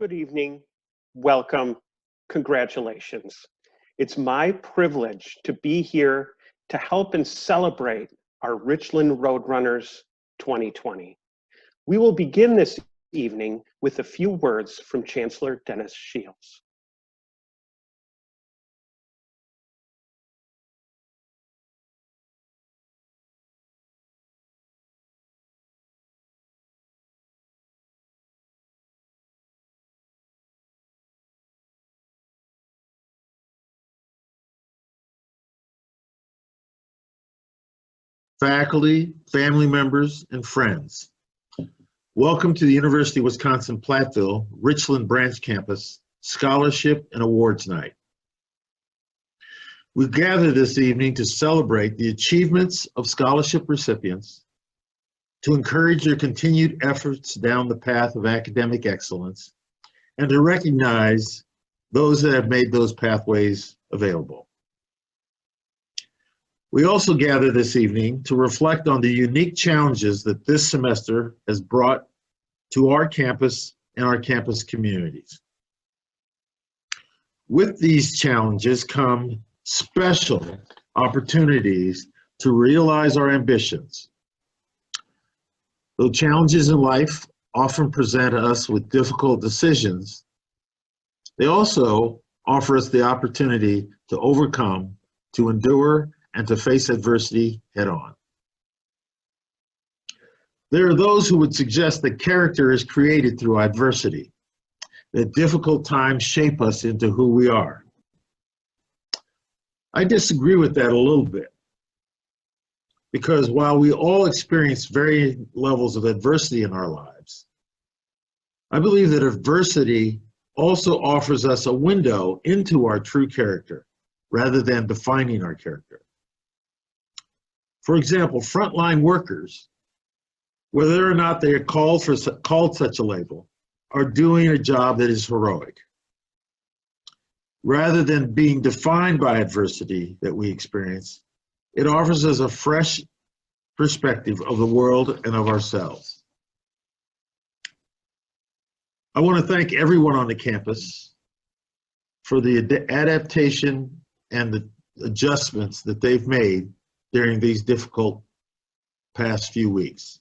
Good evening, welcome, congratulations. It's my privilege to be here to help and celebrate our Richland Roadrunners 2020. We will begin this evening with a few words from Chancellor Dennis Shields. Faculty, family members, and friends. Welcome to the University of Wisconsin-Platteville Richland Branch Campus Scholarship and Awards Night. We gather this evening to celebrate the achievements of scholarship recipients, to encourage their continued efforts down the path of academic excellence, and to recognize those that have made those pathways available. We also gather this evening to reflect on the unique challenges that this semester has brought to our campus and our campus communities. With these challenges come special opportunities to realize our ambitions. Though challenges in life often present us with difficult decisions, they also offer us the opportunity to overcome, to endure, and to face adversity head on. There are those who would suggest that character is created through adversity, that difficult times shape us into who we are. I disagree with that a little bit, because while we all experience varying levels of adversity in our lives, I believe that adversity also offers us a window into our true character, rather than defining our character. For example, frontline workers, whether or not they are called such a label, are doing a job that is heroic. Rather than being defined by adversity that we experience, it offers us a fresh perspective of the world and of ourselves. I want to thank everyone on the campus for the adaptation and the adjustments that they've made during these difficult past few weeks.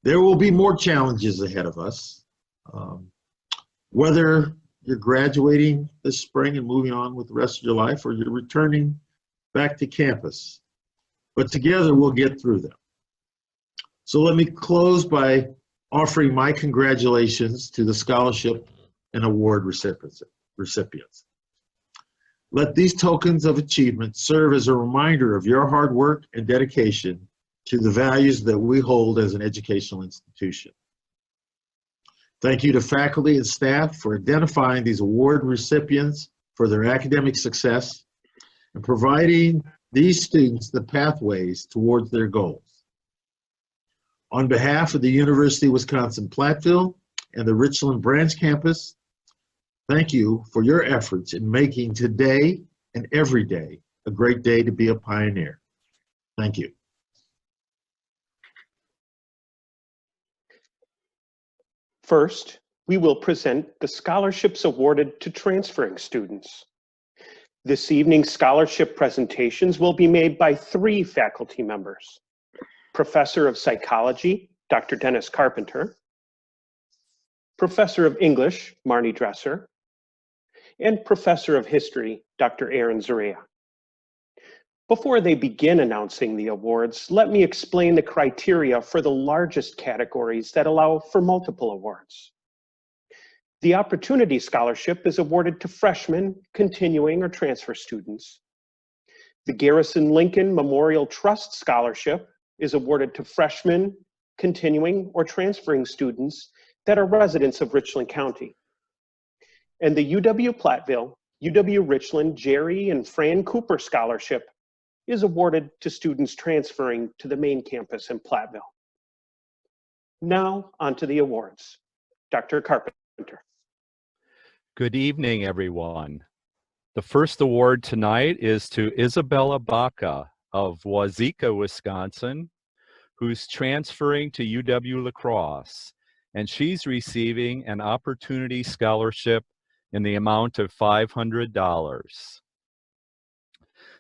There will be more challenges ahead of us. Whether you're graduating this spring and moving on with the rest of your life, or you're returning back to campus, but together we'll get through them. So let me close by offering my congratulations to the scholarship and award recipients. Let these tokens of achievement serve as a reminder of your hard work and dedication to the values that we hold as an educational institution. Thank you to faculty and staff for identifying these award recipients for their academic success and providing these students the pathways towards their goals. On behalf of the University of Wisconsin-Platteville and the Richland Branch Campus, thank you for your efforts in making today and every day a great day to be a pioneer. Thank you. First, we will present the scholarships awarded to transferring students. This evening's scholarship presentations will be made by 3 faculty members: Professor of Psychology, Dr. Dennis Carpenter, Professor of English, Marnie Dresser, and Professor of History, Dr. Aaron Zaria. Before they begin announcing the awards, let me explain the criteria for the largest categories that allow for multiple awards. The Opportunity Scholarship is awarded to freshmen, continuing, or transfer students. The Garrison Lincoln Memorial Trust Scholarship is awarded to freshmen, continuing, or transferring students that are residents of Richland County. And the UW-Platteville, UW-Richland Jerry and Fran Cooper Scholarship is awarded to students transferring to the main campus in Platteville. Now, on to the awards. Dr. Carpenter. Good evening, everyone. The first award tonight is to Isabella Baca of Wazeeka, Wisconsin, who's transferring to UW-La Crosse. and she's receiving an Opportunity Scholarship in the amount of $500.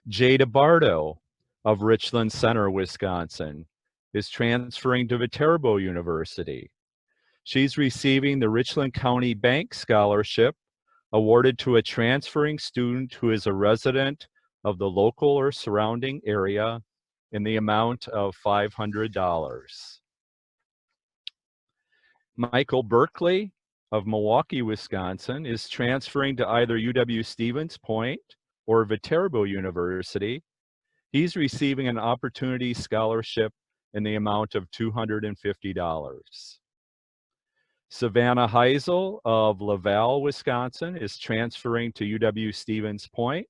Jada Bardo of Richland Center, Wisconsin, is transferring to Viterbo University. She's receiving the Richland County Bank Scholarship awarded to a transferring student who is a resident of the local or surrounding area in the amount of $500. Michael Berkeley of Milwaukee, Wisconsin, is transferring to either UW-Stevens Point or Viterbo University. He's receiving an Opportunity Scholarship in the amount of $250. Savannah Heisel of Laval, Wisconsin, is transferring to UW-Stevens Point.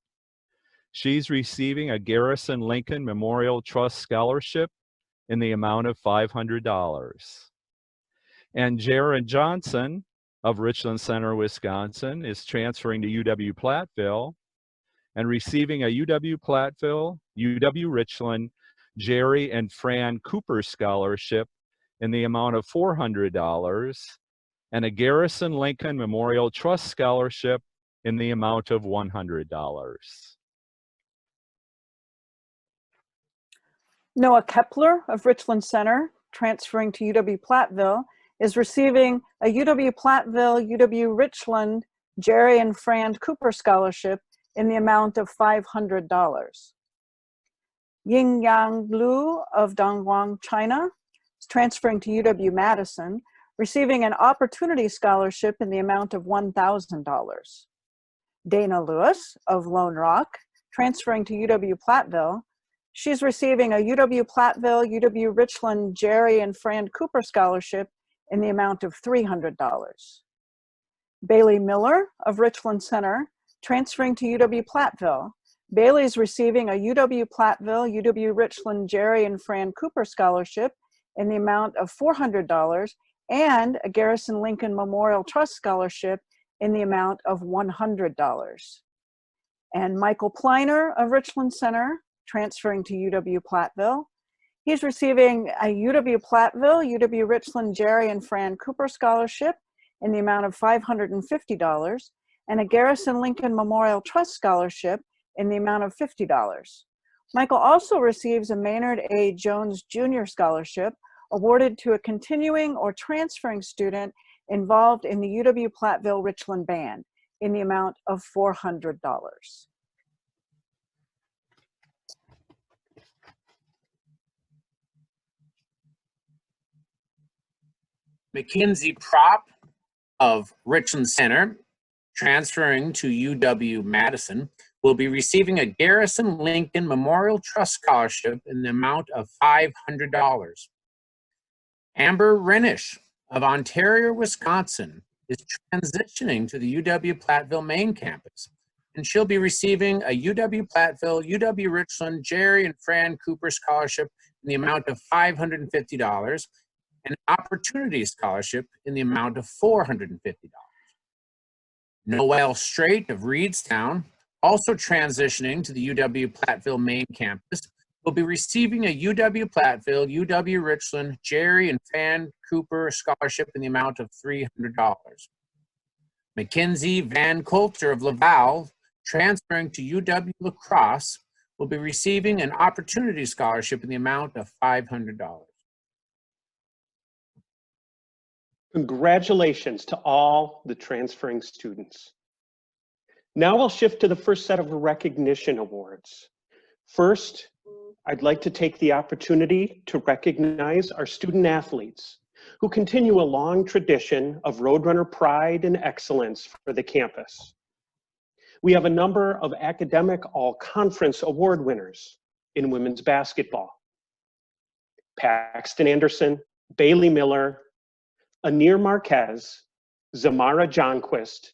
She's receiving a Garrison Lincoln Memorial Trust Scholarship in the amount of $500. And Jaron Johnson of Richland Center, Wisconsin, is transferring to UW-Platteville and receiving a UW-Platteville, UW-Richland, Jerry and Fran Cooper Scholarship in the amount of $400 and a Garrison Lincoln Memorial Trust Scholarship in the amount of $100. Noah Kepler of Richland Center, transferring to UW-Platteville, is receiving a UW-Platteville, UW-Richland, Jerry and Fran Cooper Scholarship in the amount of $500. Ying Yang Lu of Dongguan, China, is transferring to UW-Madison, receiving an Opportunity Scholarship in the amount of $1,000. Dana Lewis of Lone Rock, transferring to UW-Platteville, she's receiving a UW-Platteville, UW-Richland, Jerry and Fran Cooper Scholarship in the amount of $300. Bailey Miller of Richland Center, transferring to UW-Platteville. Bailey is receiving a UW-Platteville, UW-Richland, Jerry and Fran Cooper Scholarship in the amount of $400 and a Garrison Lincoln Memorial Trust Scholarship in the amount of $100. And Michael Pleiner of Richland Center, transferring to UW-Platteville. He's receiving a UW-Platteville, UW-Richland, Jerry and Fran Cooper Scholarship in the amount of $550 and a Garrison Lincoln Memorial Trust Scholarship in the amount of $50. Michael also receives a Maynard A. Jones Jr. Scholarship awarded to a continuing or transferring student involved in the UW-Platteville Richland Band in the amount of $400. Mackenzie Prop of Richland Center, transferring to UW-Madison, will be receiving a Garrison Lincoln Memorial Trust Scholarship in the amount of $500. Amber Renish of Ontario, Wisconsin, is transitioning to the UW-Platteville main campus, and she'll be receiving a UW-Platteville, UW-Richland, Jerry and Fran Cooper Scholarship in the amount of $550 and an Opportunity Scholarship in the amount of $450. Noelle Strait of Reedstown, also transitioning to the UW-Platteville main campus, will be receiving a UW-Platteville, UW-Richland, Jerry and Fran Cooper Scholarship in the amount of $300. Mackenzie Van Coulter of Laval, transferring to UW-La Crosse, will be receiving an Opportunity Scholarship in the amount of $500. Congratulations to all the transferring students. Now we'll shift to the first set of recognition awards. First, I'd like to take the opportunity to recognize our student athletes who continue a long tradition of Roadrunner pride and excellence for the campus. We have a number of academic all-conference award winners in women's basketball. Paxton Anderson, Bailey Miller, Anir Marquez, Zamara Johnquist,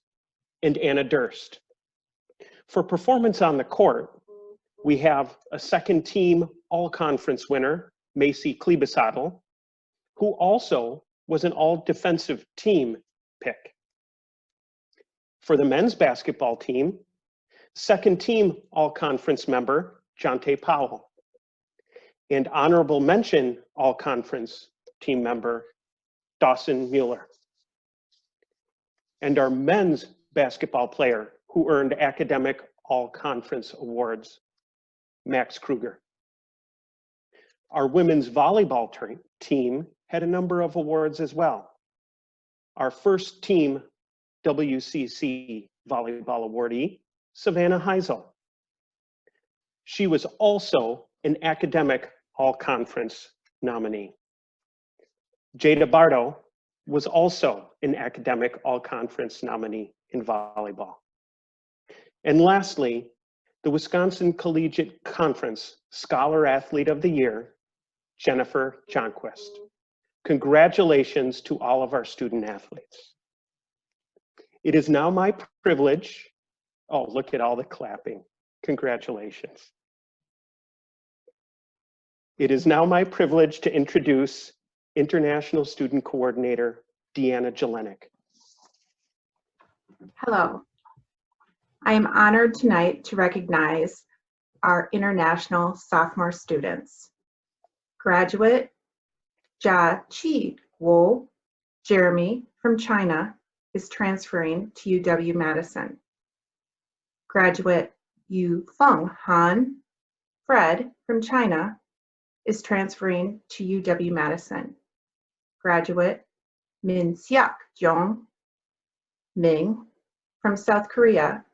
and Anna Durst. For performance on the court, we have a second team all-conference winner, Macy Klebesattel, who also was an all-defensive team pick. For the men's basketball team, second team all-conference member, Jonte Powell, and honorable mention all-conference team member, Dawson Mueller. And our men's basketball player who earned academic all-conference awards, Max Kruger. Our women's volleyball team had a number of awards as well. Our first team WCC volleyball awardee, Savannah Heisel. She was also an academic all-conference nominee. Jada Bardo was also an academic all-conference nominee in volleyball. And lastly, the Wisconsin Collegiate Conference Scholar Athlete of the Year, Jennifer Johnquist. Congratulations to all of our student athletes. It is now my privilege, oh, look at all the clapping. Congratulations. It is now my privilege to introduce International Student Coordinator, Deanna Jelenik. Hello. I am honored tonight to recognize our international sophomore students. Graduate Jia Qi Wu, Jeremy from China, is transferring to UW-Madison. Graduate Yu Feng Han, Fred from China, is transferring to UW-Madison. Graduate Min Xiak Jong Ming from South Korea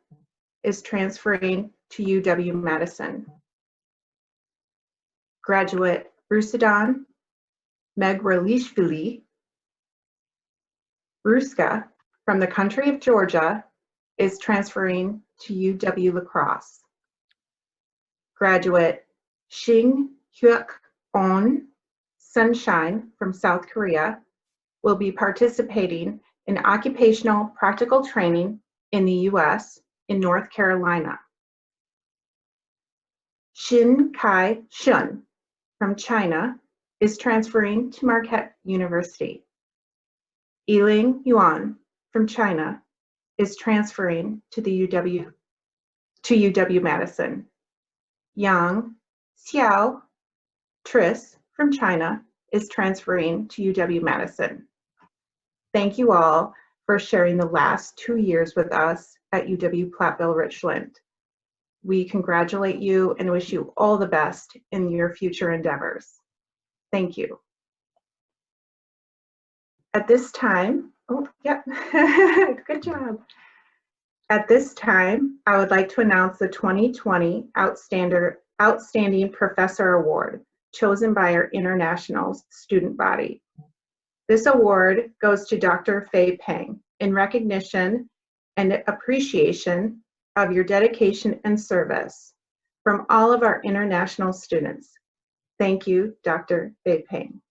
is transferring to UW-Madison. Graduate Rusidan Megrelishvili Ruska from the country of Georgia is transferring to UW-La Crosse. Graduate Xing Hyuk On Sunshine from South Korea will be participating in occupational practical training in the US in North Carolina. Xin Kai Shun from China is transferring to Marquette University. Yiling Yuan from China is transferring to UW-Madison. Yang Xiao Tris from China is transferring to UW-Madison. Thank you all for sharing the last 2 years with us at UW-Platteville Richland. We congratulate you and wish you all the best in your future endeavors. Thank you. At this time, oh, yeah, good job. At this time, I would like to announce the 2020 Outstanding Professor Award, chosen by our international student body. This award goes to Dr. Fei Peng in recognition and appreciation of your dedication and service from all of our international students. Thank you, Dr. Fei Peng.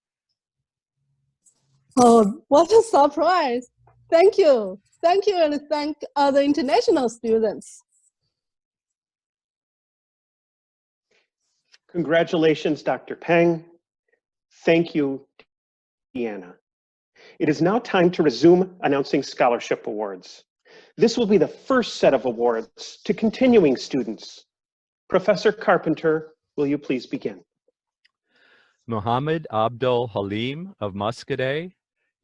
Oh, what a surprise. Thank you. Thank you, and thank other international students. Congratulations, Dr. Peng. Thank you, Deanna. It is now time to resume announcing scholarship awards. This will be the first set of awards to continuing students. Professor Carpenter, will you please begin? Mohammed Abdul Halim of Muscadet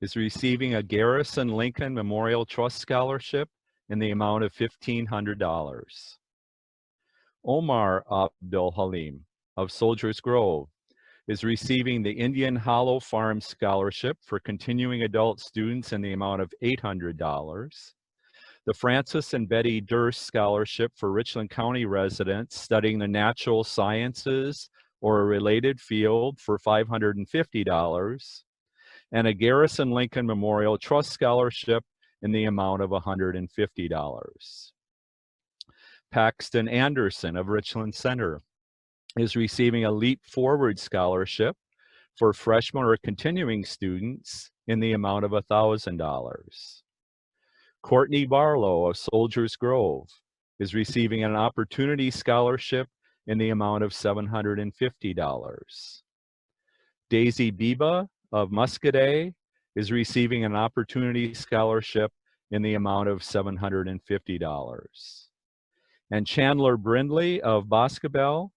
is receiving a Garrison Lincoln Memorial Trust Scholarship in the amount of $1,500. Omar Abdul Halim of Soldiers Grove is receiving the Indian Hollow Farm Scholarship for continuing adult students in the amount of $800. The Francis and Betty Durst Scholarship for Richland County residents studying the natural sciences or a related field for $550, and a Garrison Lincoln Memorial Trust Scholarship in the amount of $150. Paxton Anderson of Richland Center is receiving a Leap Forward Scholarship for freshman or continuing students in the amount of $1,000. Courtney Barlow of Soldiers Grove is receiving an Opportunity Scholarship in the amount of $750. Daisy Biba of Muscadet is receiving an Opportunity Scholarship in the amount of $750. And Chandler Brindley of Boscobel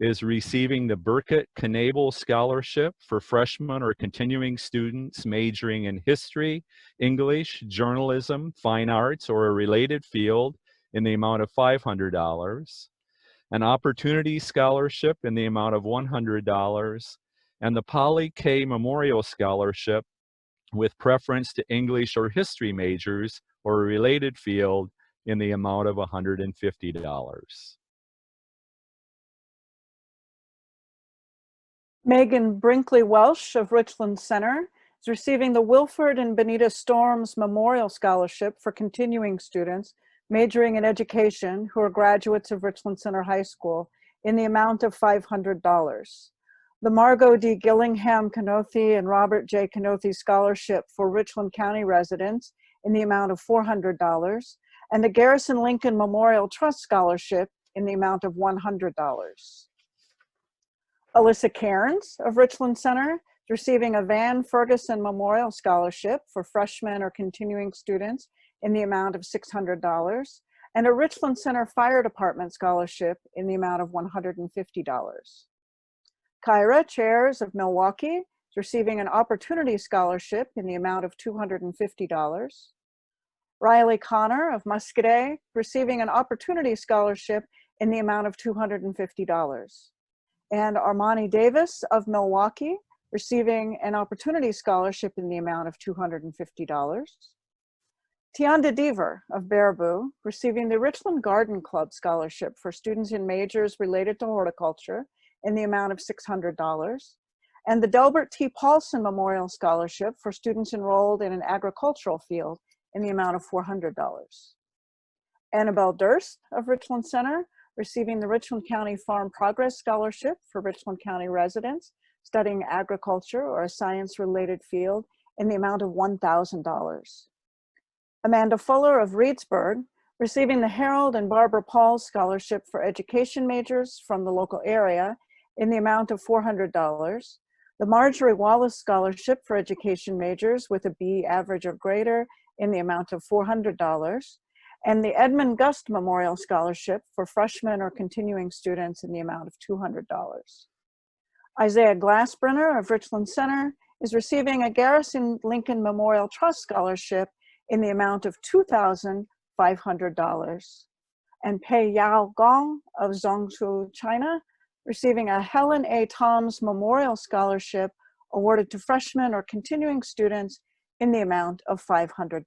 is receiving the Burkett Knable Scholarship for freshmen or continuing students majoring in history, English, journalism, fine arts, or a related field in the amount of $500, an Opportunity Scholarship in the amount of $100, and the Polly K. Memorial Scholarship with preference to English or history majors or a related field in the amount of $150. Megan Brinkley Welsh of Richland Center is receiving the Wilford and Benita Storms Memorial Scholarship for continuing students majoring in education who are graduates of Richland Center High School in the amount of $500. The Margot D. Gillingham Canothy and Robert J. Canothy Scholarship for Richland County residents in the amount of $400, and the Garrison Lincoln Memorial Trust Scholarship in the amount of $100. Alyssa Cairns of Richland Center is receiving a Van Ferguson Memorial Scholarship for freshmen or continuing students in the amount of $600, and a Richland Center Fire Department Scholarship in the amount of $150. Kyra Chairs of Milwaukee is receiving an Opportunity Scholarship in the amount of $250. Riley Connor of Muscadet receiving an Opportunity Scholarship in the amount of $250. And Armani Davis of Milwaukee receiving an Opportunity Scholarship in the amount of $250. Tianda Deaver of Baraboo receiving the Richland Garden Club Scholarship for students in majors related to horticulture in the amount of $600, and the Delbert T. Paulson Memorial Scholarship for students enrolled in an agricultural field in the amount of $400. Annabelle Durst of Richland Center receiving the Richland County Farm Progress Scholarship for Richland County residents studying agriculture or a science-related field in the amount of $1,000. Amanda Fuller of Reedsburg receiving the Harold and Barbara Paul Scholarship for education majors from the local area in the amount of $400, the Marjorie Wallace Scholarship for education majors with a B average or greater in the amount of $400, and the Edmund Gust Memorial Scholarship for freshmen or continuing students in the amount of $200. Isaiah Glassbrenner of Richland Center is receiving a Garrison Lincoln Memorial Trust Scholarship in the amount of $2,500. And Pei Yao Gong of Zhongzhou, China, receiving a Helen A. Toms Memorial Scholarship awarded to freshmen or continuing students in the amount of $500.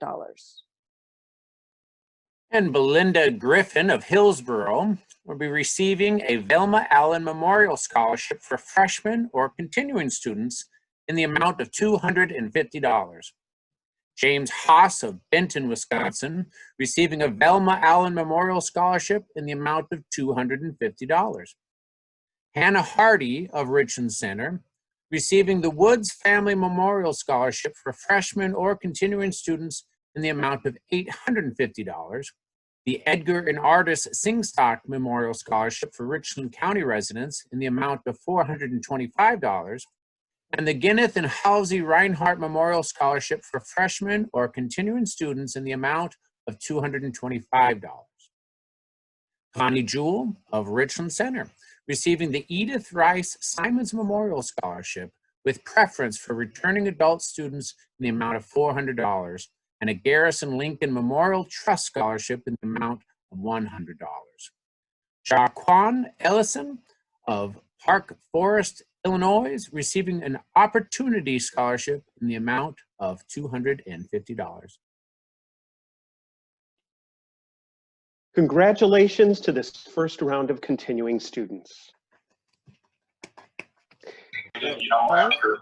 And Belinda Griffin of Hillsborough will be receiving a Velma Allen Memorial Scholarship for freshmen or continuing students in the amount of $250. James Haas of Benton, Wisconsin, receiving a Velma Allen Memorial Scholarship in the amount of $250. Hannah Hardy of Richland Center, receiving the Woods Family Memorial Scholarship for freshmen or continuing students in the amount of $850. The Edgar and Artis Singstock Memorial Scholarship for Richland County residents in the amount of $425. And the Ginneth and Halsey Reinhardt Memorial Scholarship for freshmen or continuing students in the amount of $225. Connie Jewell of Richland Center, receiving the Edith Rice Simons Memorial Scholarship with preference for returning adult students in the amount of $400, and a Garrison Lincoln Memorial Trust Scholarship in the amount of $100. Jaquan Ellison of Park Forest, Illinois, receiving an Opportunity Scholarship in the amount of $250. Congratulations to this first round of continuing students. You know, after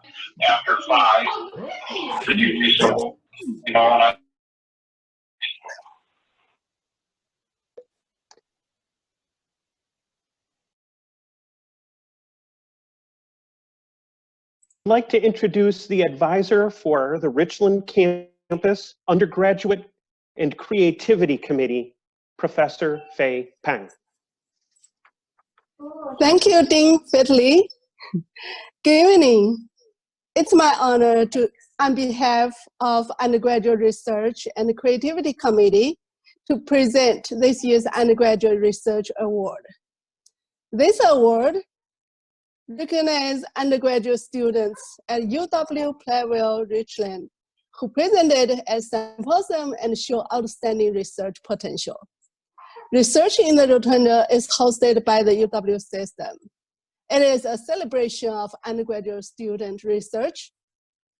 5, could you do so? You know, and I'd like to introduce the advisor for the Richland Campus Undergraduate and Creativity Committee, Professor Fei Peng. Thank you, Dean Fitley. Good evening. It's my honor to, on behalf of Undergraduate Research and Creativity Committee, to present this year's Undergraduate Research Award. This award recognize undergraduate students at UW-Platteville Richland who presented at symposium and show outstanding research potential. Research in the Roadrunner is hosted by the UW system. It is a celebration of undergraduate student research.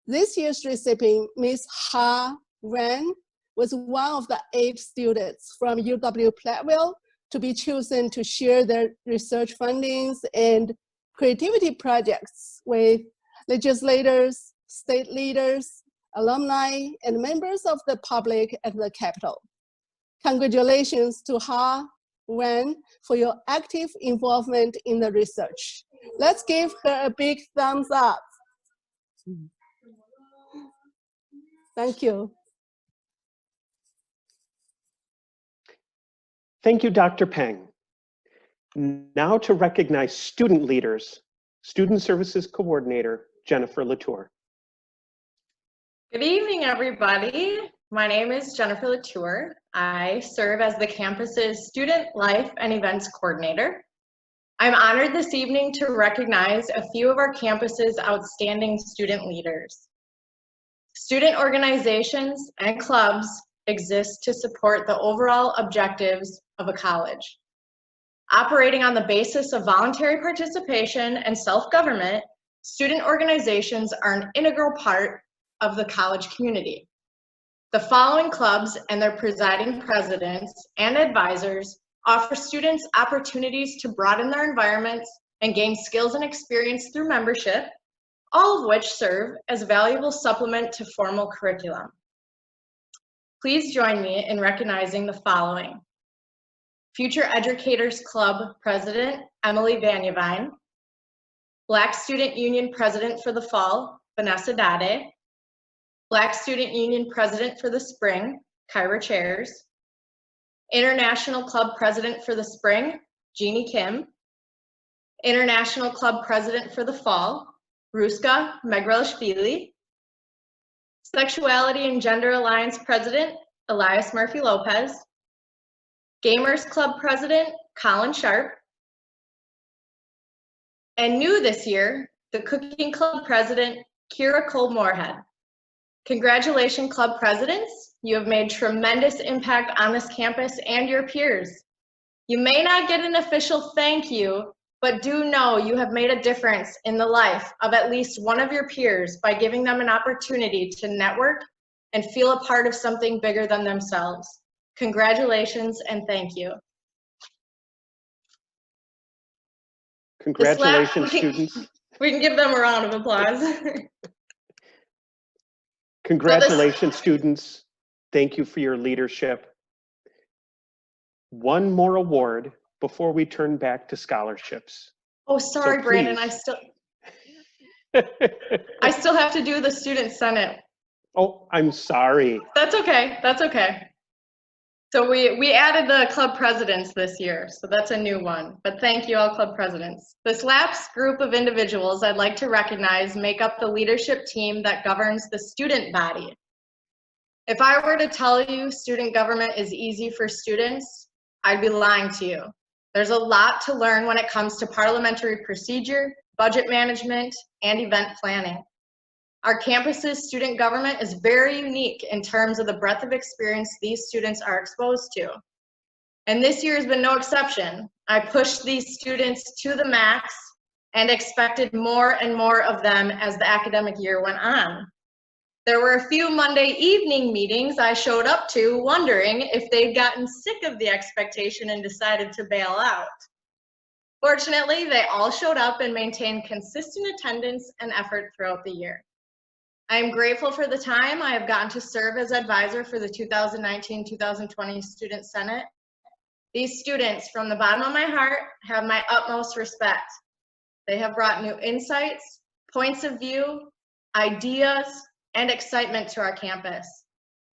This year's recipient, Ms. Ha Wen, was one of the 8 students from UW-Platteville to be chosen to share their research findings and creativity projects with legislators, state leaders, alumni, and members of the public at the Capitol. Congratulations to Ha Wen for your active involvement in the research. Let's give her a big thumbs up. Thank you. Thank you, Dr. Peng. Now to recognize student leaders, Student Services Coordinator, Jennifer Latour. Good evening, everybody. My name is Jennifer Latour. I serve as the campus's Student Life and Events Coordinator. I'm honored this evening to recognize a few of our campus's outstanding student leaders. Student organizations and clubs exist to support the overall objectives of a college. Operating on the basis of voluntary participation and self-government, student organizations are an integral part of the college community. The following clubs and their presiding presidents and advisors offer students opportunities to broaden their environments and gain skills and experience through membership, all of which serve as a valuable supplement to formal curriculum. Please join me in recognizing the following. Future Educators Club President, Emily Vanyavine. Black Student Union President for the Fall, Vanessa Dade. Black Student Union President for the Spring, Kyra Chairs. International Club President for the Spring, Jeannie Kim. International Club President for the Fall, Ruska Megrelishvili. Sexuality and Gender Alliance President, Elias Murphy Lopez. Gamers Club President, Colin Sharp. And new this year, the Cooking Club President, Kira Cole-Moorhead. Congratulations, club presidents. You have made tremendous impact on this campus and your peers. You may not get an official thank you, but do know you have made a difference in the life of at least one of your peers by giving them an opportunity to network and feel a part of something bigger than themselves. Congratulations and thank you. Congratulations, students. We can give them a round of applause. Congratulations, students. Thank you for your leadership. One more award before we turn back to scholarships. Oh, sorry, So Brandon, please. I still have to do the Student Senate. Oh, I'm sorry. That's okay, that's okay. So we added the club presidents this year, so that's a new one. But thank you all club presidents. This last group of individuals I'd like to recognize make up the leadership team that governs the student body. If I were to tell you student government is easy for students, I'd be lying to you. There's a lot to learn when it comes to parliamentary procedure, budget management, and event planning. Our campus's student government is very unique in terms of the breadth of experience these students are exposed to. And this year has been no exception. I pushed these students to the max and expected more and more of them as the academic year went on. There were a few Monday evening meetings I showed up to wondering if they'd gotten sick of the expectation and decided to bail out. Fortunately, they all showed up and maintained consistent attendance and effort throughout the year. I am grateful for the time I have gotten to serve as advisor for the 2019-2020 Student Senate. These students, from the bottom of my heart, have my utmost respect. They have brought new insights, points of view, ideas, and excitement to our campus.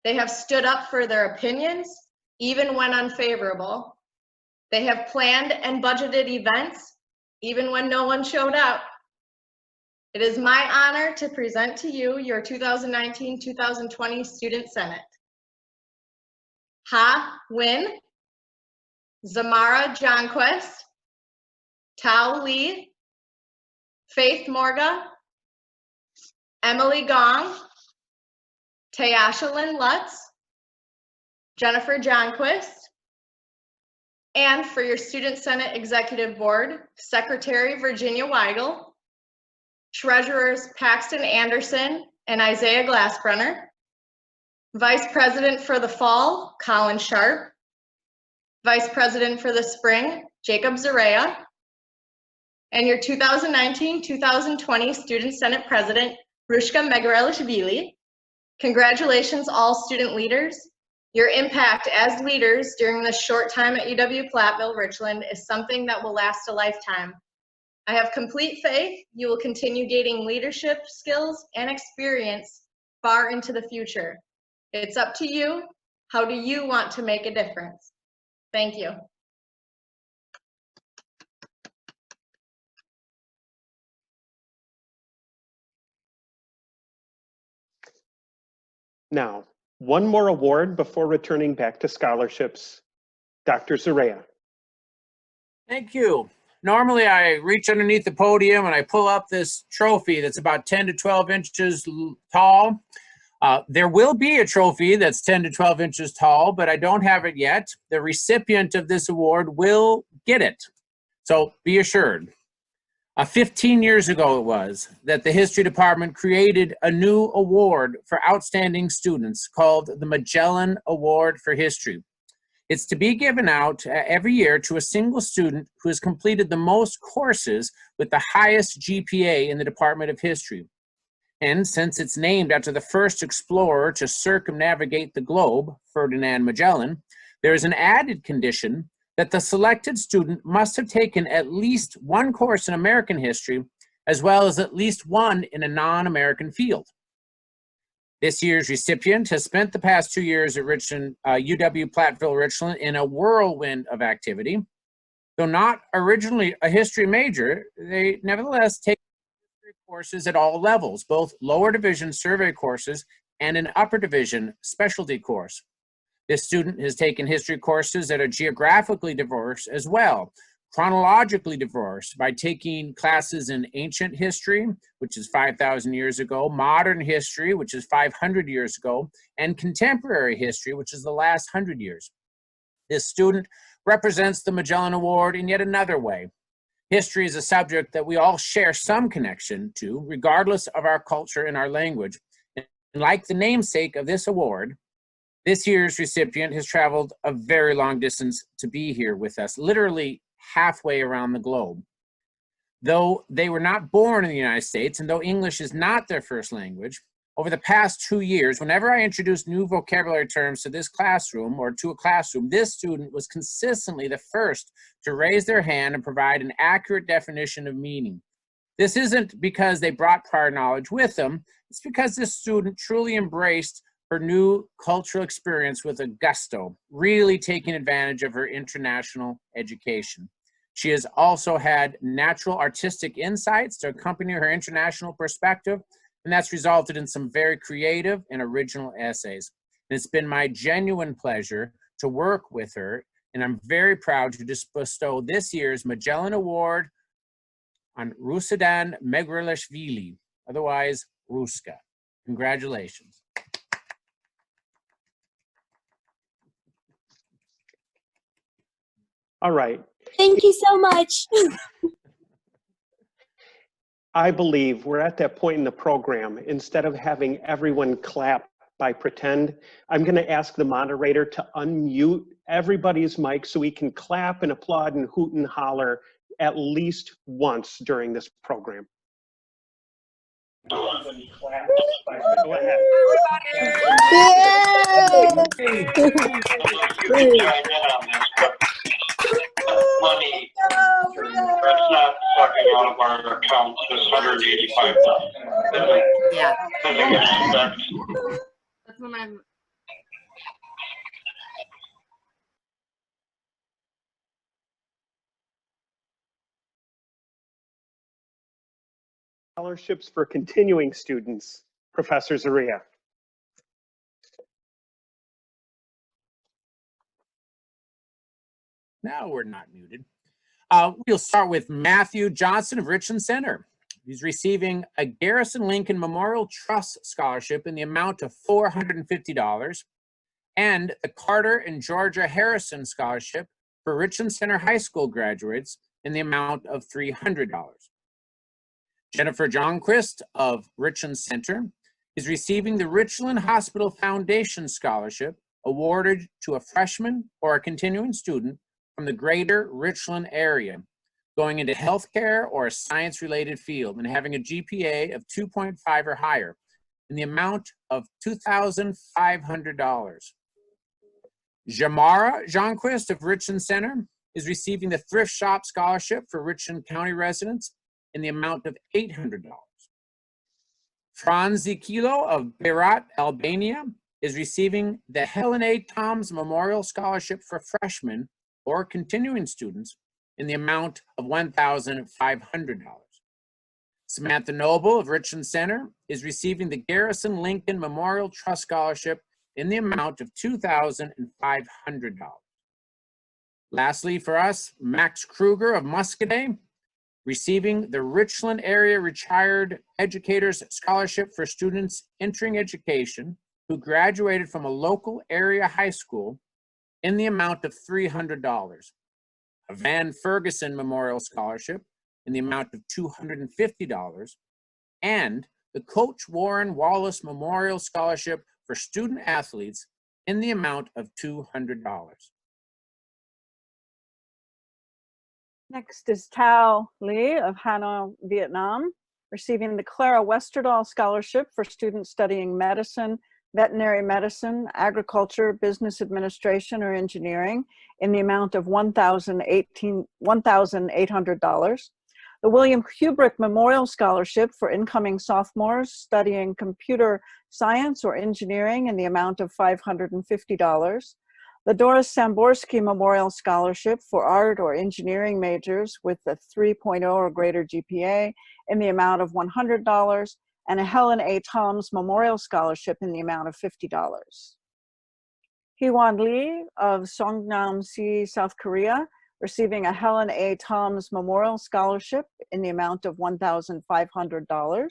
They have stood up for their opinions, even when unfavorable. They have planned and budgeted events, even when no one showed up. It is my honor to present to you your 2019-2020 Student Senate. Ha Win, Zamara Johnquist, Tao Lee, Faith Morga, Emily Gong, Tayasha Lynn Lutz, Jennifer Johnquist, and for your Student Senate Executive Board, Secretary Virginia Weigel, Treasurers Paxton Anderson and Isaiah Glassbrenner, Vice President for the Fall, Colin Sharp, Vice President for the Spring, Jacob Zarea, and your 2019-2020 Student Senate President, Rushka Megarelishvili. Congratulations, all student leaders. Your impact as leaders during this short time at UW-Platteville Richland is something that will last a lifetime. I have complete faith you will continue gaining leadership skills and experience far into the future. It's up to you. How do you want to make a difference? Thank you. Now, one more award before returning back to scholarships. Dr. Zarea. Thank you. Normally I reach underneath the podium and I pull up this trophy that's about 10 to 12 inches tall. There will be a trophy that's 10 to 12 inches tall, but I don't have it yet. The recipient of this award will get it. So be assured. 15 years ago it was that the history department created a new award for outstanding students called the Magellan Award for History. It's to be given out every year to a single student who has completed the most courses with the highest GPA in the Department of History. And since it's named after the first explorer to circumnavigate the globe, Ferdinand Magellan, there is an added condition that the selected student must have taken at least one course in American history, as well as at least one in a non-American field. This year's recipient has spent the past 2 years at Richland, UW-Platteville Richland in a whirlwind of activity. Though not originally a history major, they nevertheless take history courses at all levels, both lower division survey courses and an upper division specialty course. This student has taken history courses that are geographically diverse as well, chronologically diverse by taking classes in ancient history, which is 5,000 years ago, modern history, which is 500 years ago, and contemporary history, which is the last 100 years. This student represents the Magellan Award in yet another way. History is a subject that we all share some connection to, regardless of our culture and our language. And like the namesake of this award, this year's recipient has traveled a very long distance to be here with us, literally halfway around the globe. Though they were not born in the United States, and though English is not their first language, over the past 2 years, whenever I introduced new vocabulary terms to this classroom or to a classroom, this student was consistently the first to raise their hand and provide an accurate definition of meaning. This isn't because they brought prior knowledge with them, it's because this student truly embraced her new cultural experience with a gusto, really taking advantage of her international education. She has also had natural artistic insights to accompany her international perspective, and that's resulted in some very creative and original essays. And it's been my genuine pleasure to work with her, and I'm very proud to bestow this year's Magellan Award on Rusadan Megrelishvili, otherwise Ruska. Congratulations. All right. Thank you so much. I believe we're at that point in the program. Instead of having everyone clap by pretend, I'm going to ask the moderator to unmute everybody's mic so we can clap and applaud and hoot and holler at least once during this program. Go ahead. Money, that's not sucking out of our accounts, this $185,000. Yeah. Doesn't expect. That's when I'm. Scholarships for continuing students, Professor Zarea. Now we're not muted. We'll start with Matthew Johnson of Richland Center. He's receiving a Garrison Lincoln Memorial Trust Scholarship in the amount of $450 and the Carter and Georgia Harrison Scholarship for Richland Center High School graduates in the amount of $300. Jennifer Johnquist of Richland Center is receiving the Richland Hospital Foundation Scholarship awarded to a freshman or a continuing student from the greater Richland area going into healthcare or a science-related field and having a GPA of 2.5 or higher in the amount of $2,500. Jamara Johnquist of Richland Center is receiving the Thrift Shop Scholarship for Richland County residents in the amount of $800. Franz Zikilo of Beirut, Albania is receiving the Helen A. Toms Memorial Scholarship for freshmen or continuing students in the amount of $1,500. Samantha Noble of Richland Center is receiving the Garrison Lincoln Memorial Trust Scholarship in the amount of $2,500. Lastly for us, Max Kruger of Muscadet, receiving the Richland Area Retired Educators Scholarship for students entering education who graduated from a local area high school in the amount of $300. A Van Ferguson Memorial Scholarship in the amount of $250, and the Coach Warren Wallace Memorial Scholarship for student athletes in the amount of $200. Next is Tao Lee of Hanoi, Vietnam, receiving the Clara Westerdahl Scholarship for students studying medicine, veterinary medicine, agriculture, business administration, or engineering in the amount of $1,800. The William Kubrick Memorial Scholarship for incoming sophomores studying computer science or engineering in the amount of $550. The Doris Samborski Memorial Scholarship for art or engineering majors with a 3.0 or greater GPA in the amount of $100, and a Helen A. Toms Memorial Scholarship in the amount of $50. Hee-Wan Lee of Songnam-si, South Korea, receiving a Helen A. Toms Memorial Scholarship in the amount of $1,500.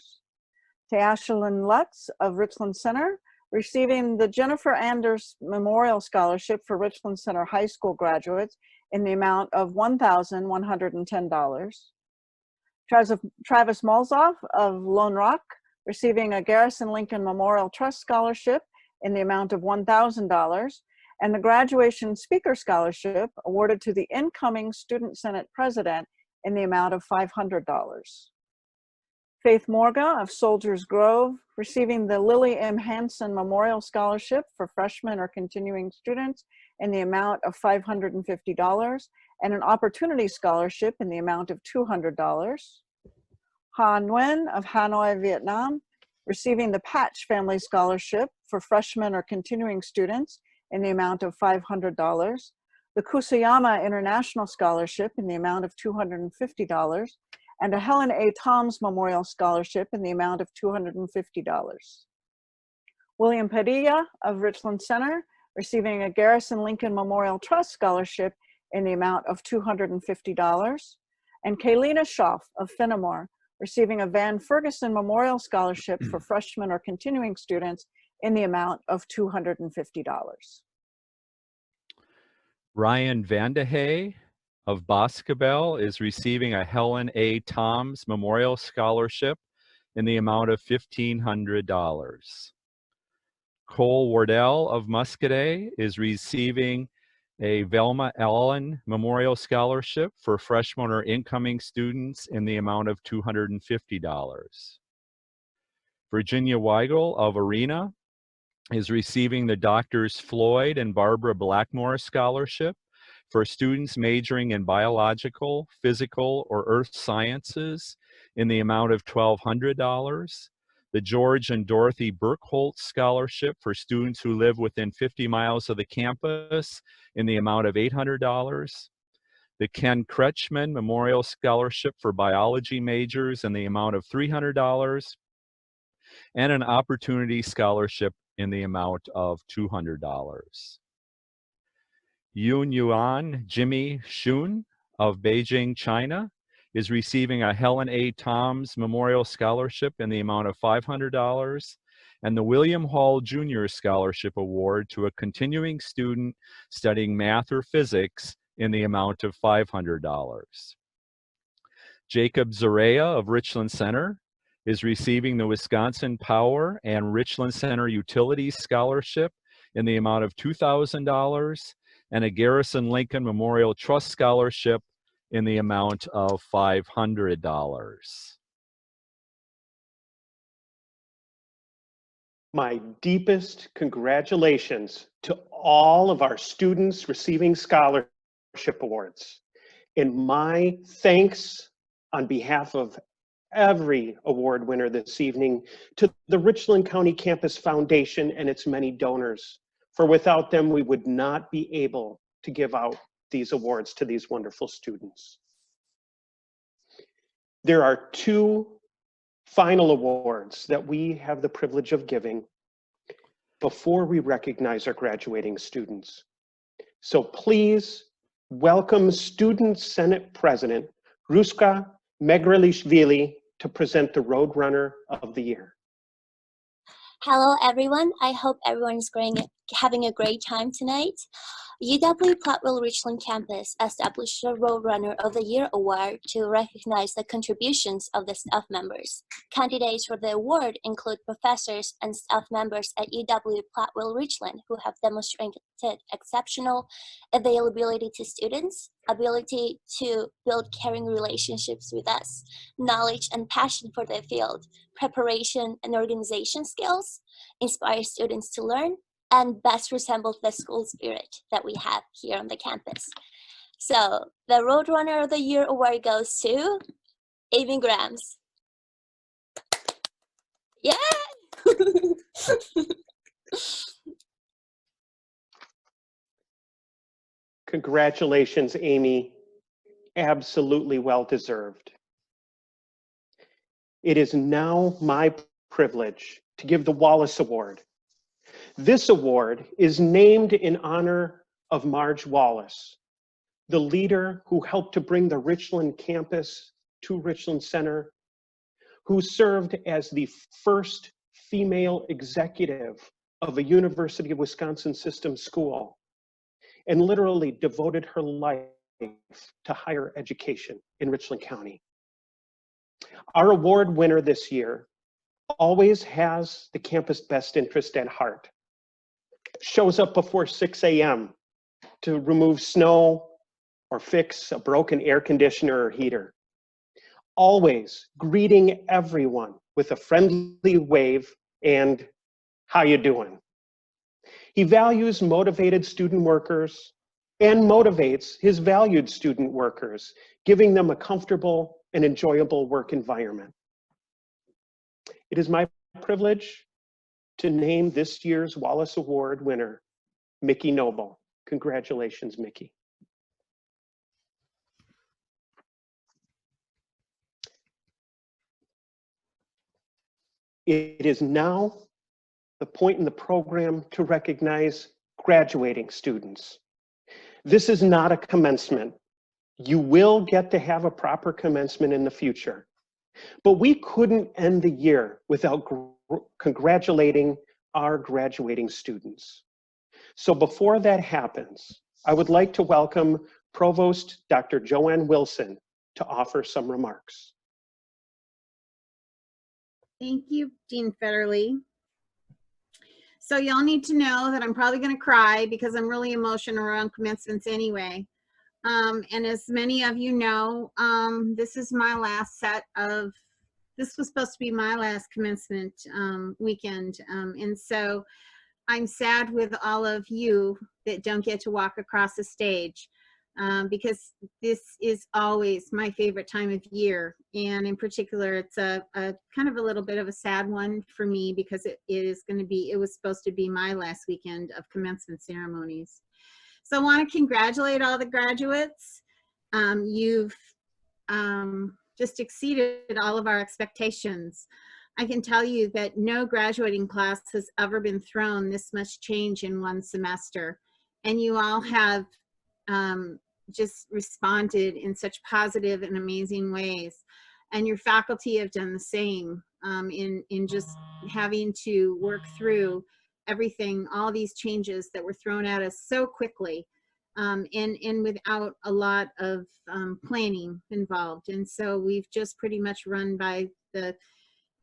Teashalin Lutz of Richland Center, receiving the Jennifer Anders Memorial Scholarship for Richland Center High School graduates in the amount of $1,110. Travis Malzoff of Lone Rock, receiving a Garrison Lincoln Memorial Trust Scholarship in the amount of $1,000, and the Graduation Speaker Scholarship awarded to the incoming Student Senate President in the amount of $500. Faith Morga of Soldiers Grove, receiving the Lily M. Hansen Memorial Scholarship for freshmen or continuing students in the amount of $550, and an Opportunity Scholarship in the amount of $200. Ha Nguyen of Hanoi, Vietnam, receiving the Patch Family Scholarship for freshmen or continuing students in the amount of $500. The Kusayama International Scholarship in the amount of $250, and a Helen A. Toms Memorial Scholarship in the amount of $250. William Padilla of Richland Center, receiving a Garrison Lincoln Memorial Trust Scholarship in the amount of $250. And Kaylina Schaff of Fenimore, receiving a Van Ferguson Memorial Scholarship for freshmen or continuing students in the amount of $250. Ryan Vandehey of Boscobel is receiving a Helen A. Toms Memorial Scholarship in the amount of $1,500. Cole Wardell of Muscadet is receiving a Velma Allen Memorial Scholarship for freshmen or incoming students in the amount of $250. Virginia Weigel of Arena is receiving the Doctors Floyd and Barbara Blackmore Scholarship for students majoring in biological, physical, or earth sciences in the amount of $1,200. The George and Dorothy Burkholz Scholarship for students who live within 50 miles of the campus in the amount of $800. The Ken Kretschmann Memorial Scholarship for biology majors in the amount of $300. And an Opportunity Scholarship in the amount of $200. Yun Yuan Jimmy Shun of Beijing, China is receiving a Helen A. Toms Memorial Scholarship in the amount of $500, and the William Hall Jr. Scholarship Award to a continuing student studying math or physics in the amount of $500. Jacob Zarea of Richland Center is receiving the Wisconsin Power and Richland Center Utilities Scholarship in the amount of $2,000 and a Garrison Lincoln Memorial Trust Scholarship in the amount of $500. My deepest congratulations to all of our students receiving scholarship awards. And my thanks on behalf of every award winner this evening to the Richland County Campus Foundation and its many donors, for without them, we would not be able to give out these awards to these wonderful students. There are two final awards that we have the privilege of giving before we recognize our graduating students. So please welcome Student Senate President Ruska Megrelishvili to present the Roadrunner of the Year. Hello everyone, I hope everyone's having a great time tonight. UW-Platteville Richland Campus established the Roadrunner of the Year Award to recognize the contributions of the staff members. Candidates for the award include professors and staff members at UW-Platteville Richland who have demonstrated exceptional availability to students, ability to build caring relationships with us, knowledge and passion for their field, preparation and organization skills, inspire students to learn, and best resemble the school spirit that we have here on the campus. So the Roadrunner of the Year Award goes to Amy Grams. Yeah! Congratulations, Amy. Absolutely well-deserved. It is now my privilege to give the Wallace Award. This award is named in honor of Marge Wallace, the leader who helped to bring the Richland campus to Richland Center, who served as the first female executive of a University of Wisconsin system school, and literally devoted her life to higher education in Richland County. Our award winner this year always has the campus best interest at heart. Shows up before 6 a.m. to remove snow or fix a broken air conditioner or heater. Always greeting everyone with a friendly wave and how you doing? He values motivated student workers and motivates his valued student workers, giving them a comfortable and enjoyable work environment. It is my privilege to name this year's Wallace Award winner, Mickey Noble. Congratulations, Mickey. It is now the point in the program to recognize graduating students. This is not a commencement. You will get to have a proper commencement in the future. But we couldn't end the year without congratulating our graduating students. So before that happens, I would like to welcome Provost Dr. Joanne Wilson to offer some remarks. Thank you, Dean Federley. So y'all need to know that I'm probably going to cry because I'm really emotional around commencements anyway. And as many of you know, this is my last this was supposed to be my last commencement weekend. And so I'm sad with all of you that don't get to walk across the stage because this is always my favorite time of year. And in particular, it's a kind of a little bit of a sad one for me because it was supposed to be my last weekend of commencement ceremonies. So I want to congratulate all the graduates. You've just exceeded all of our expectations. I can tell you that no graduating class has ever been thrown this much change in one semester. And you all have just responded in such positive and amazing ways. And your faculty have done the same in just having to work through everything, all these changes that were thrown at us so quickly, and without a lot of planning involved. And so we've just pretty much run by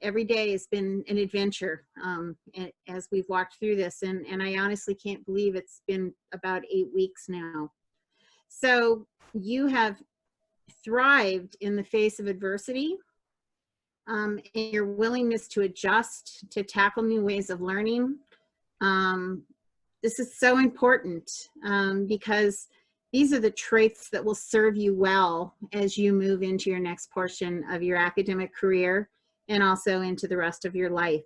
every day has been an adventure as we've walked through this. And I honestly can't believe it's been about 8 weeks now. So you have thrived in the face of adversity, and your willingness to adjust, to tackle new ways of learning. This is so important because these are the traits that will serve you well as you move into your next portion of your academic career and also into the rest of your life.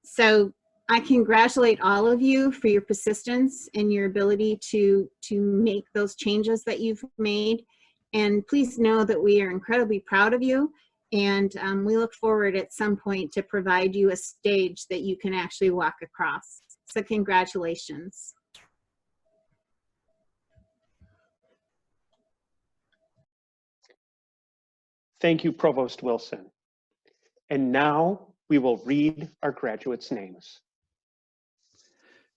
So I congratulate all of you for your persistence and your ability to make those changes that you've made. And please know that we are incredibly proud of you. And we look forward at some point to provide you a stage that you can actually walk across. So congratulations. Thank you, Provost Wilson. And now we will read our graduates' names.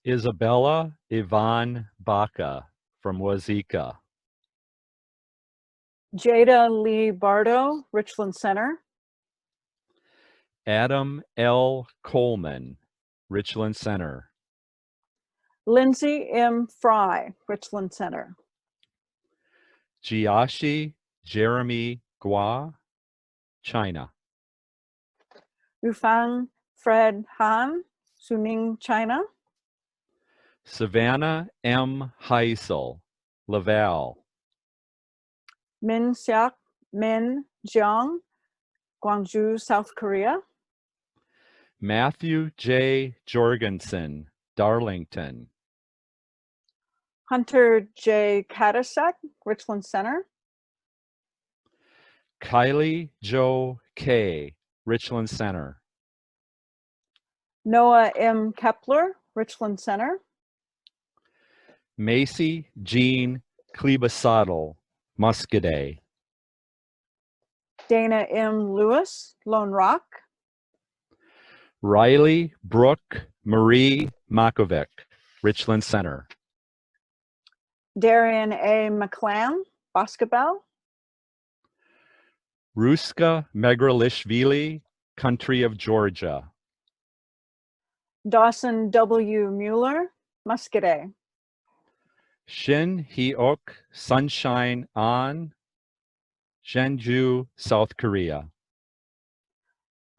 Isabella Yvonne Baca from Wazeeka. Jada Lee Bardo, Richland Center. Adam L. Coleman, Richland Center. Lindsay M. Fry, Richland Center. Jiashi Jeremy Gua, China. Yufang Fred Han, Suning, China. Savannah M. Heisel, Laval. Min Siak Min Jiang, Gwangju, South Korea. Matthew J. Jorgensen, Darlington. Hunter J. Kadasek, Richland Center. Kylie Jo K, Richland Center. Noah M. Kepler, Richland Center. Macy Jean Klebasattel, Muscadet. Dana M. Lewis, Lone Rock. Riley Brooke Marie Makovic, Richland Center. Darian A. McClam, Boscobel. Ruska Megralishvili, Country of Georgia. Dawson W. Mueller, Muscadet. Shin Hyuk Sunshine An, Jeonju, South Korea.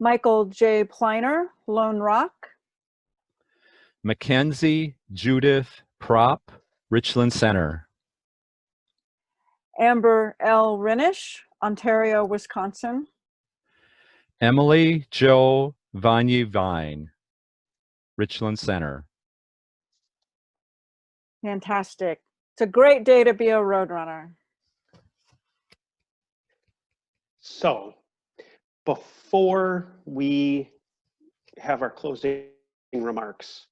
Michael J. Pliner, Lone Rock. Mackenzie Judith Prop, Richland Center. Amber L. Rinish, Ontario, Wisconsin. Emily Jo Vanyi Vine, Richland Center. Fantastic. It's a great day to be a Roadrunner. So, before we have our closing remarks,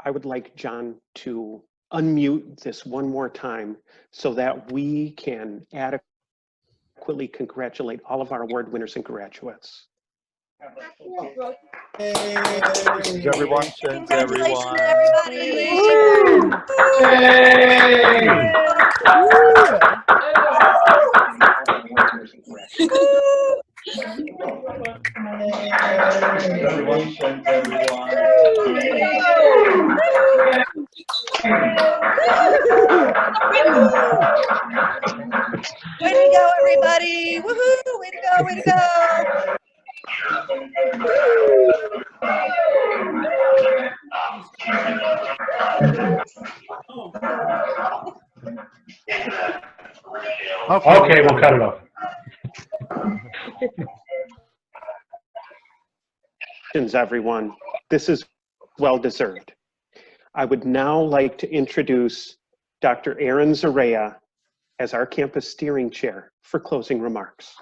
I would like John to unmute this one more time so that we can adequately congratulate all of our award winners and graduates. Everyone sends everyone. Everyone sends everyone. Way to go, everybody! Woohoo! Way to go! Way to go! Okay, we'll cut it off. Everyone, this is well deserved. I would now like to introduce Dr. Aaron Zarea as our campus steering chair for closing remarks.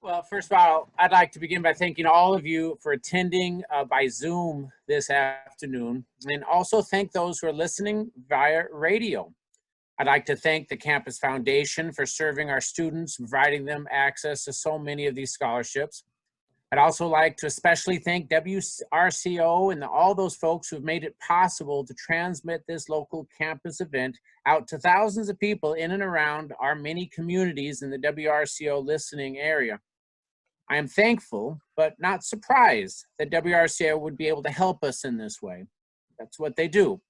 Well, first of all, I'd like to begin by thanking all of you for attending by Zoom this afternoon, and also thank those who are listening via radio. I'd like to thank the Campus Foundation for serving our students, providing them access to so many of these scholarships. I'd also like to especially thank WRCO and all those folks who have made it possible to transmit this local campus event out to thousands of people in and around our many communities in the WRCO listening area. I am thankful, but not surprised that WRCO would be able to help us in this way. That's what they do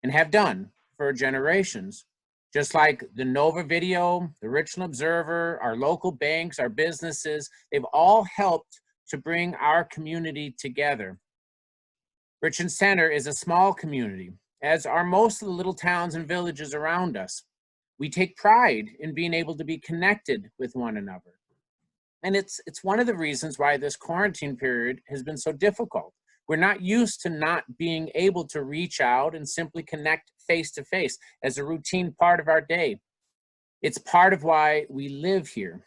and have done for generations. Just like the Nova Video, the Richland Observer, our local banks, our businesses, they've all helped to bring our community together. Richland Center is a small community, as are most of the little towns and villages around us. We take pride in being able to be connected with one another. And it's one of the reasons why this quarantine period has been so difficult. We're not used to not being able to reach out and simply connect face to face as a routine part of our day. It's part of why we live here.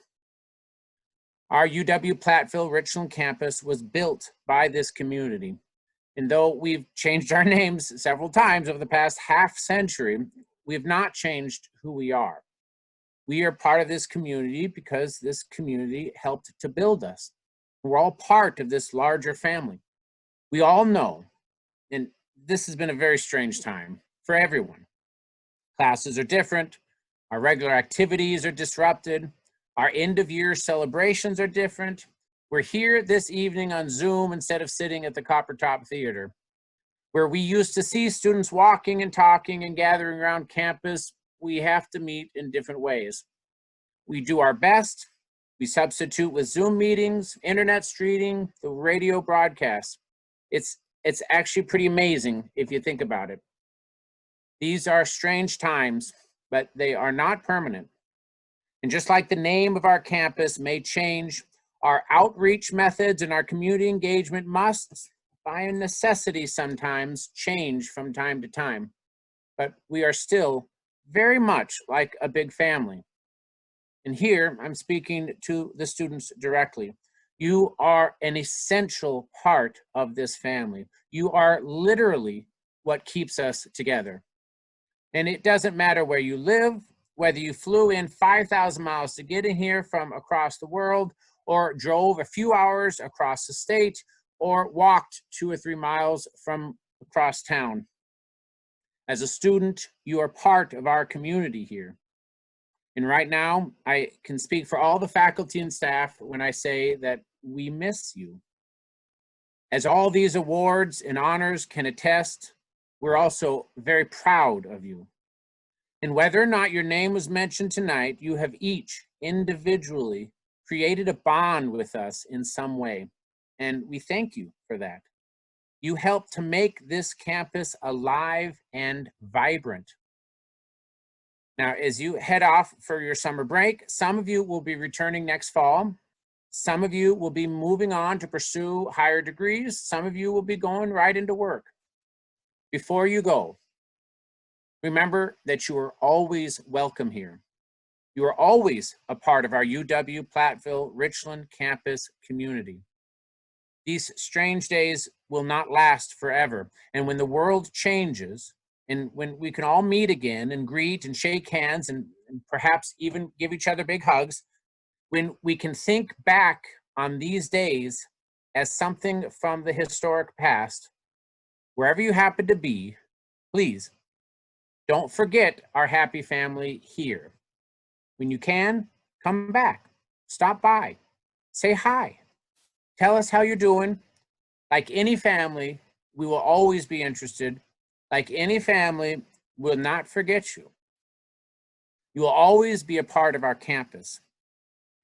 Our UW-Platteville Richland campus was built by this community. And though we've changed our names several times over the past half century, we have not changed who we are. We are part of this community because this community helped to build us. We're all part of this larger family. We all know, and this has been a very strange time for everyone. Classes are different, our regular activities are disrupted, our end-of-year celebrations are different. We're here this evening on Zoom instead of sitting at the Coppertop Theater. Where we used to see students walking and talking and gathering around campus, we have to meet in different ways. We do our best. We substitute with Zoom meetings, internet streaming, the radio broadcasts. It's actually pretty amazing if you think about it. These are strange times, but they are not permanent. And just like the name of our campus may change, our outreach methods and our community engagement must, by necessity sometimes, change from time to time. But we are still very much like a big family. And here I'm speaking to the students directly. You are an essential part of this family. You are literally what keeps us together. And it doesn't matter where you live, whether you flew in 5,000 miles to get in here from across the world, or drove a few hours across the state, or walked 2 or 3 miles from across town. As a student, you are part of our community here. And right now, I can speak for all the faculty and staff when I say that we miss you. As all these awards and honors can attest, we're also very proud of you. And whether or not your name was mentioned tonight, you have each individually created a bond with us in some way. And we thank you for that. You helped to make this campus alive and vibrant. Now, as you head off for your summer break, some of you will be returning next fall. Some of you will be moving on to pursue higher degrees. Some of you will be going right into work. Before you go, remember that you are always welcome here. You are always a part of our UW-Platteville Richland campus community. These strange days will not last forever. And when the world changes, and when we can all meet again and greet and shake hands and perhaps even give each other big hugs, when we can think back on these days as something from the historic past, wherever you happen to be, please don't forget our happy family here. When you can, come back, stop by, say hi, tell us how you're doing. Like any family, we will always be interested. Like any family, we'll not forget you. You will always be a part of our campus.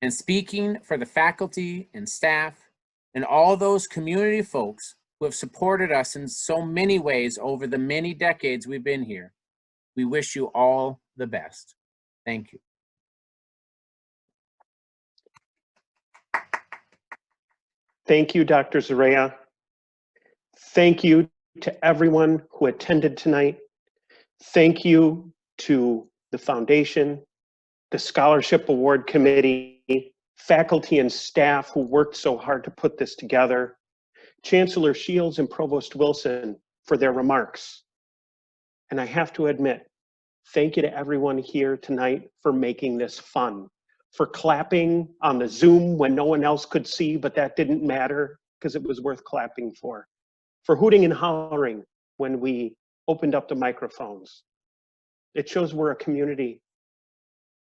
And speaking for the faculty and staff and all those community folks who have supported us in so many ways over the many decades we've been here, we wish you all the best. Thank you. Thank you, Dr. Zarea. Thank you to everyone who attended tonight. Thank you to the foundation, the Scholarship Award Committee, faculty and staff who worked so hard to put this together, Chancellor Shields and Provost Wilson for their remarks. And I have to admit, Thank you to everyone here tonight for making this fun, for clapping on the Zoom when no one else could see, but that didn't matter because it was worth clapping for hooting and hollering when we opened up the microphones. It shows we're a community,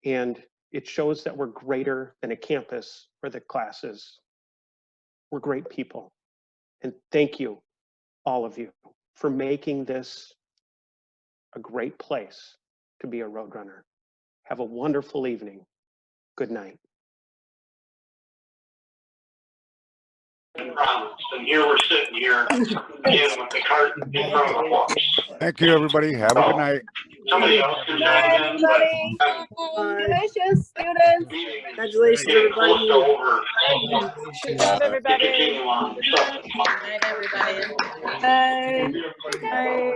and it shows that we're greater than a campus or the classes. We're great people. And thank you, all of you, for making this a great place to be a Roadrunner. Have a wonderful evening. Good night. And here we're sitting here again with the cart in front of the horse. Thank you, everybody. Have a good night. Somebody else can Good night, join in, but Congratulations, students. Congratulations, everybody. Good job, everybody. Good night, everybody. Bye. Bye.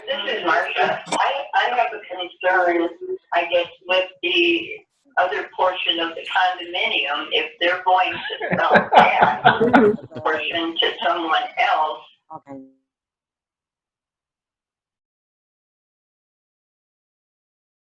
This is Marcia. I have a concern, I guess, with the other portion of the condominium. If they're going to sell that portion to someone else,